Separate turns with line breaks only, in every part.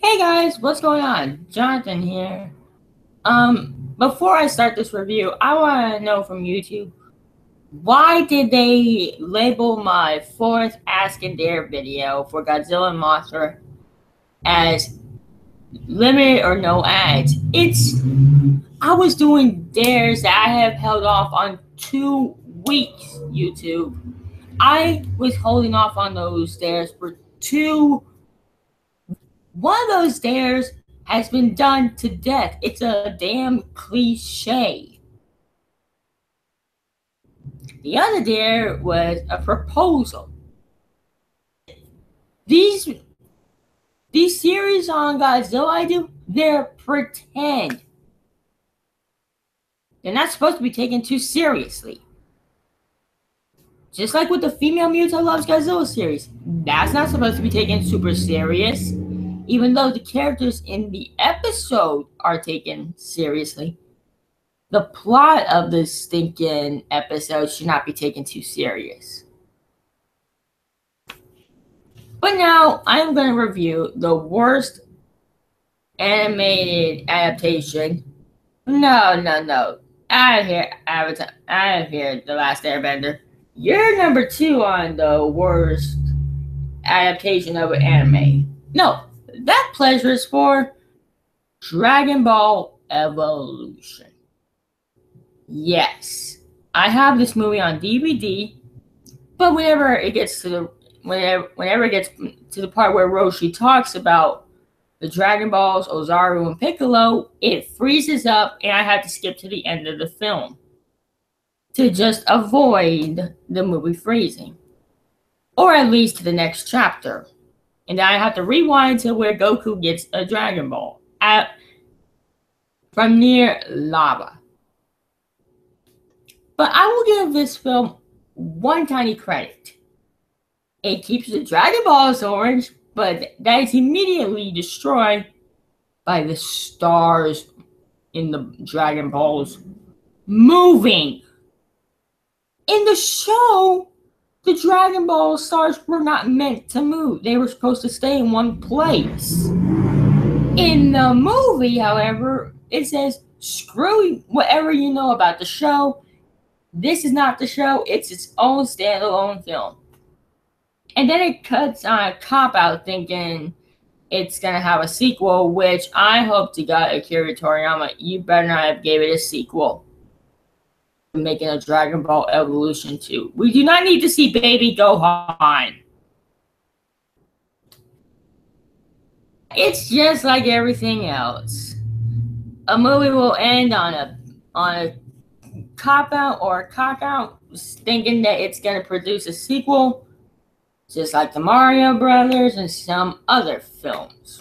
Hey guys, what's going on? Jonathan here. Before I start this review, I want to know from YouTube, why did they label my fourth Ask and Dare video for Godzilla and Mothra as limited or no ads? I was doing dares that I have held off on 2 weeks, YouTube. I was holding off on those dares for one of those dares has been done to death. It's a damn cliche. The other dare was a proposal. These series on Godzilla I do, they're pretend. They're not supposed to be taken too seriously. Just like with the Female Muto Loves Godzilla series, that's not supposed to be taken super serious, even though the characters in the episode are taken seriously. The plot of the stinking episode should not be taken too serious. But now I'm going to review the worst animated adaptation. No. Out of here, Avatar. Out of here, The Last Airbender. You're number 2 on the worst adaptation of an anime. No, that pleasure is for Dragon Ball Evolution. Yes, I have this movie on DVD, but whenever it gets to the part where Roshi talks about the Dragon Balls, Ozaru, and Piccolo, it freezes up, and I have to skip to the end of the film to just avoid the movie freezing, or at least to the next chapter, and then I have to rewind to where Goku gets a Dragon Ball from near lava. But I will give this film one tiny credit. It keeps the Dragon Balls orange, but that is immediately destroyed by the stars in the Dragon Balls moving. In the show, the Dragon Ball stars were not meant to move. They were supposed to stay in one place. In the movie, however, it says, screw whatever you know about the show. This is not the show. It's its own standalone film. And then it cuts on a cop-out thinking it's going to have a sequel, which I hope to God, Akira Toriyama, you better not have gave it a sequel. Making a Dragon Ball Evolution 2. We do not need to see Baby Gohan. It's just like everything else. A movie will end on a cop-out or a cock-out, thinking that it's going to produce a sequel, just like the Mario Brothers and some other films.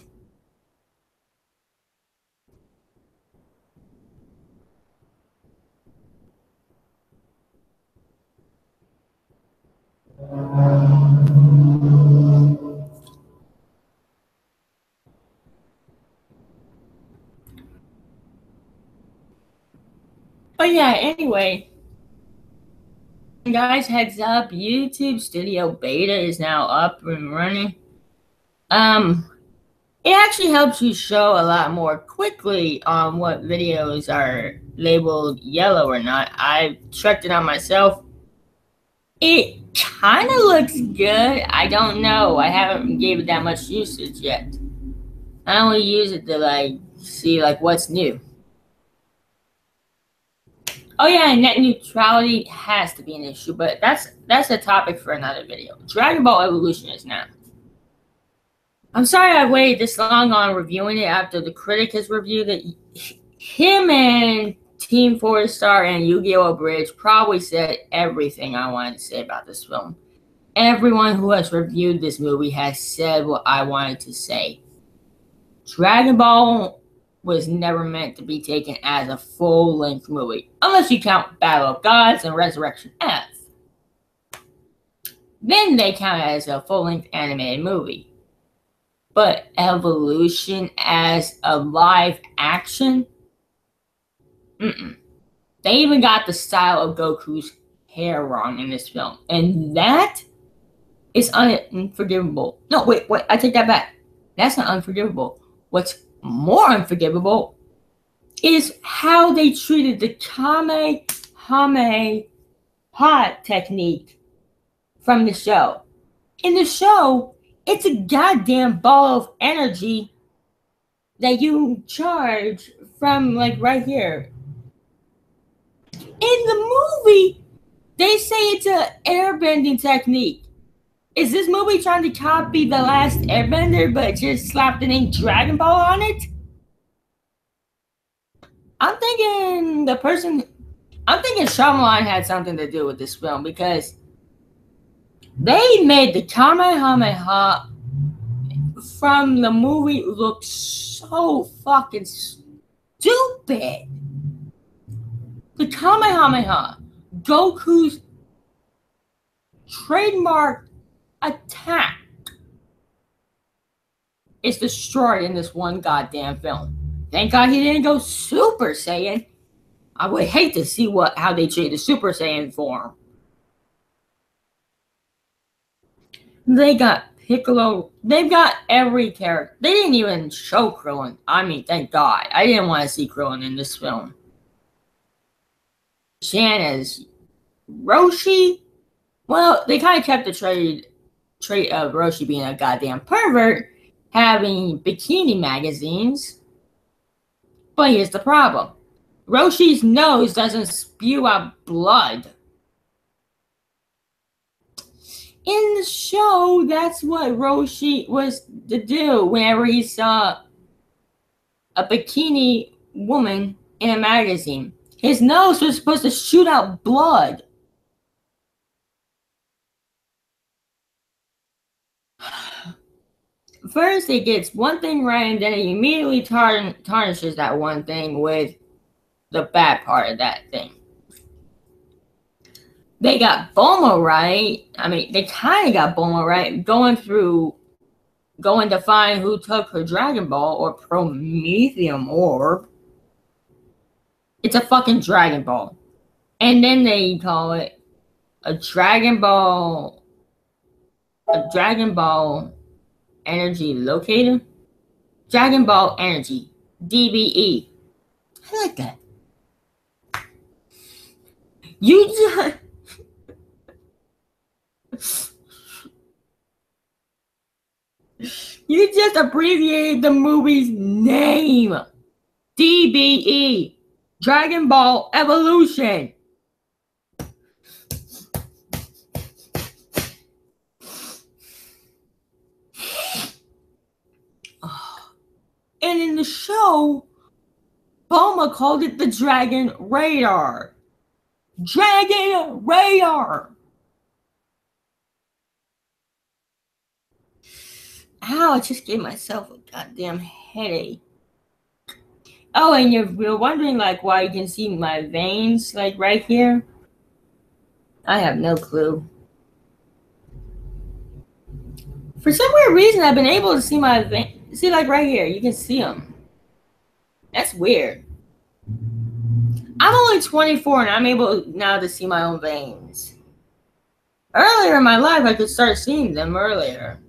But yeah, anyway, guys, heads up, YouTube Studio Beta is now up and running. It actually helps you show a lot more quickly on what videos are labeled yellow or not. I checked it on myself. It kind of looks good. I don't know. I haven't gave it that much usage yet. I only use it to see what's new. Oh yeah, and net neutrality has to be an issue, but that's a topic for another video. Dragon Ball Evolution is now. I'm sorry I waited this long on reviewing it after the critic has reviewed it. Him and Team 4-Star and Yu-Gi-Oh! Bridge probably said everything I wanted to say about this film. Everyone who has reviewed this movie has said what I wanted to say. Dragon Ball was never meant to be taken as a full-length movie, unless you count Battle of Gods and Resurrection F. Then they count it as a full-length animated movie. But Evolution as a live action? They even got the style of Goku's hair wrong in this film. And that is unforgivable. No, wait, I take that back. That's not unforgivable. What's more unforgivable is how they treated the Kamehameha technique from the show. In the show, it's a goddamn ball of energy that you charge from, like, right here. In the movie, they say it's an airbending technique. Is this movie trying to copy The Last Airbender, but just slapped the name Dragon Ball on it? I'm thinking Shyamalan had something to do with this film, because they made the Kamehameha from the movie look so fucking stupid. The Kamehameha, Goku's trademark attack, is destroyed in this one goddamn film. Thank God he didn't go Super Saiyan. I would hate to see how they treat the Super Saiyan form. They got Piccolo. They've got every character. They didn't even show Krillin. I mean, thank God. I didn't want to see Krillin in this film. Shanna's Roshi. Well, they kind of kept the trait of Roshi being a goddamn pervert, having bikini magazines. But here's the problem. Roshi's nose doesn't spew out blood. In the show, that's what Roshi was to do whenever he saw a bikini woman in a magazine. His nose was supposed to shoot out blood. First, it gets one thing right, and then it immediately tarnishes that one thing with the bad part of that thing. They got Bulma right. I mean, they kind of got Bulma right, going to find who took her Dragon Ball or Prometheum orb. It's a fucking Dragon Ball. And then they call it a Dragon Ball energy locator. Dragon Ball energy, DBE. I like that. You just abbreviated the movie's name. DBE. Dragon Ball Evolution. And in the show, Bulma called it the Dragon Radar. Dragon Radar. Ow, I just gave myself a goddamn headache. Oh, and you're wondering, like, why you can see my veins, like, right here? I have no clue. For some weird reason, I've been able to see my veins. See, like, right here, you can see them. That's weird. I'm only 24, and I'm able now to see my own veins. Earlier in my life, I could start seeing them earlier.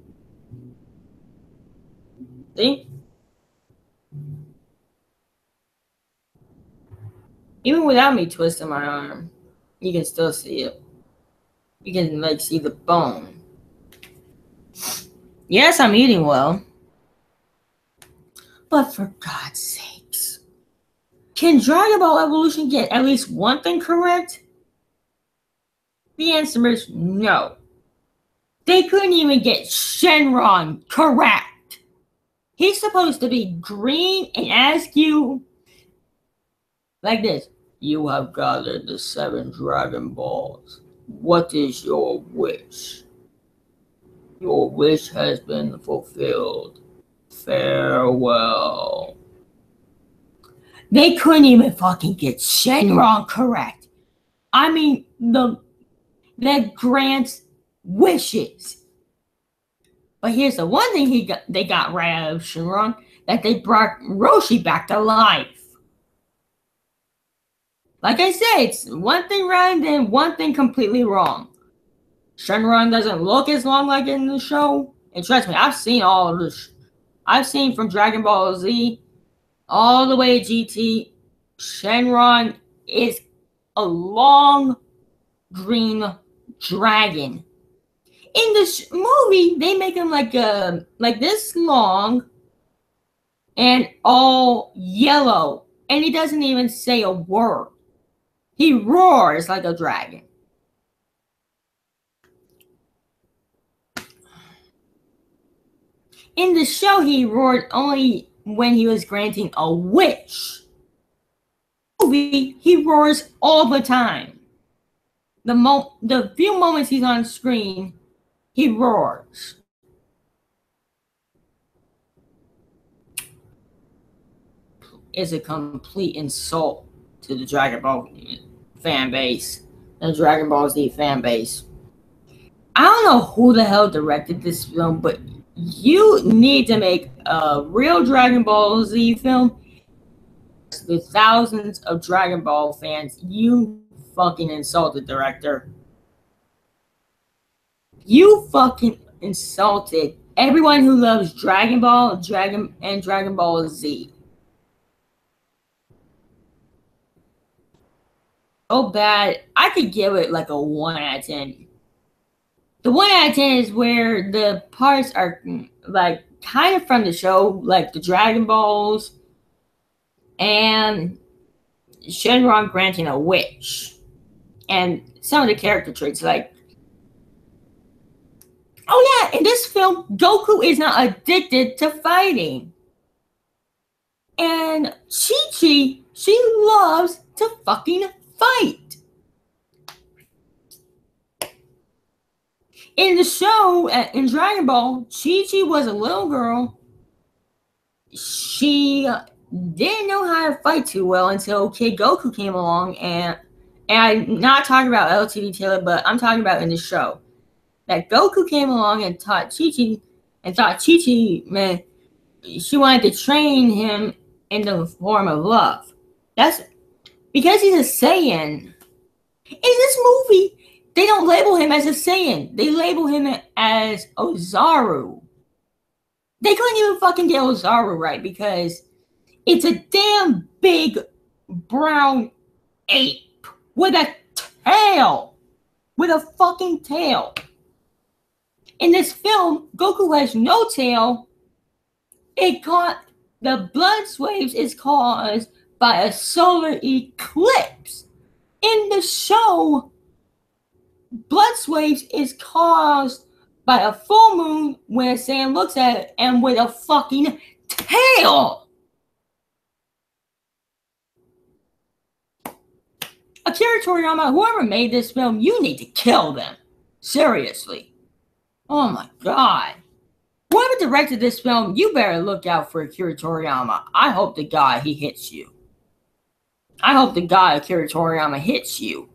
See? Even without me twisting my arm, you can still see it. You can, like, see the bone. Yes, I'm eating well. But for God's sakes, can Dragon Ball Evolution get at least one thing correct? The answer is no. They couldn't even get Shenron correct. He's supposed to be green and ask you like this. You have gathered the 7 Dragon Balls. What is your wish? Your wish has been fulfilled. Farewell. They couldn't even fucking get Shenron correct. I mean, that grants wishes. But here's the one thing they got right out of Shenron, that they brought Roshi back to life. Like I said, it's one thing right and then one thing completely wrong. Shenron doesn't look as long like in the show. And trust me, I've seen all of this. I've seen from Dragon Ball Z all the way to GT, Shenron is a long green dragon. In this movie, they make him like this long and all yellow, and he doesn't even say a word. He roars like a dragon. In the show, he roared only when he was granting a wish. In the movie, he roars all the time. The few moments he's on screen, he roars. Is a complete insult to the Dragon Ball fan base, the Dragon Ball Z fan base. I don't know who the hell directed this film, but you need to make a real Dragon Ball Z film. The thousands of Dragon Ball fans, you fucking insulted, director. You fucking insulted everyone who loves Dragon Ball, and Dragon Ball Z. So bad, I could give it like a 1 out of 10. The 1 out of 10 is where the parts are like kind of from the show, like the Dragon Balls and Shenron granting a wish. And some of the character traits, like, oh yeah, in this film, Goku is not addicted to fighting. And Chi-Chi, she loves to fucking fight. In the show, in Dragon Ball, Chi-Chi was a little girl. She didn't know how to fight too well until Kid Goku came along, and I'm not talking about LTV Taylor, but I'm talking about in the show. That Goku came along and taught Chi-Chi, and thought Chi-Chi, man, she wanted to train him in the form of love. That's because he's a Saiyan. In this movie, they don't label him as a Saiyan. They label him as Ozaru. They couldn't even fucking get Ozaru right because it's a damn big brown ape with a tail. With a fucking tail. In this film, Goku has no tail. The blood waves is caused by a solar eclipse. In the show, blood waves is caused by a full moon when Sam looks at it and with a fucking tail. Akira Toriyama, whoever made this film, you need to kill them. Seriously. Oh my god. Whoever directed this film, you better look out for Akira Toriyama. I hope to God he hits you. I hope to God Akira Toriyama hits you.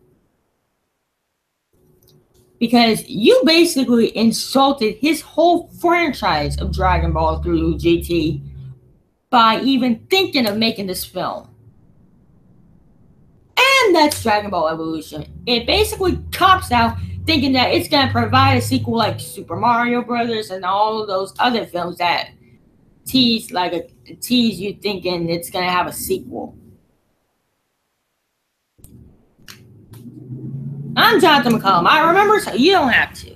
Because you basically insulted his whole franchise of Dragon Ball through GT by even thinking of making this film. And that's Dragon Ball Evolution. It basically cops out thinking that it's going to provide a sequel like Super Mario Brothers and all of those other films that tease you thinking it's going to have a sequel. I'm Jonathan McCollum. I remember, so you don't have to.